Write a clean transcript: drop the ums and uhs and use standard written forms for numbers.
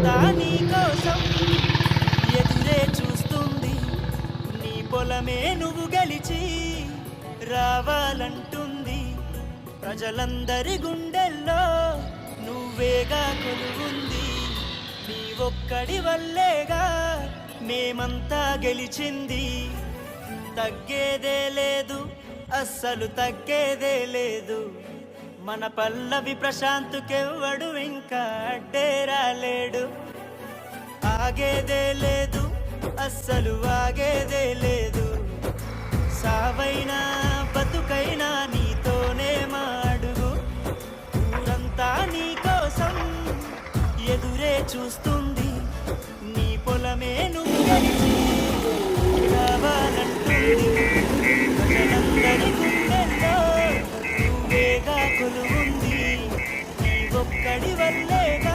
ఊరంతా నీ కోసం ఎదురే చూస్తుంది. నీ పొలమే నువ్వు గెలిచి రావాలంటుంది. ప్రజలందరి గుండెల్లో నువ్వేగా కొలువుంది. నీ ఒక్కడి వల్లేగా మేమంతా గెలిచింది. తగ్గేదే లేదు, అస్సలు తగ్గేదే లేదు. మన పల్లవి ప్రశాంత్కెవ్వడు ఇంకా అడ్డే రాలేడు. ఆగేదే లేదు, అస్సలు ఆగేదే లేదు. సావైనా బతుకైనా నీతోనే మాడుగు. ఊరంతా నీ కోసం ఎదురే చూస్తుంది. నీ పొలమే నువ్వు గెలిచి రావాలంటుంది. ప్రజలందరి గుండెల్లో నువ్వేగా కొలువుంది. నీ ఒక్కడి వల్లేగా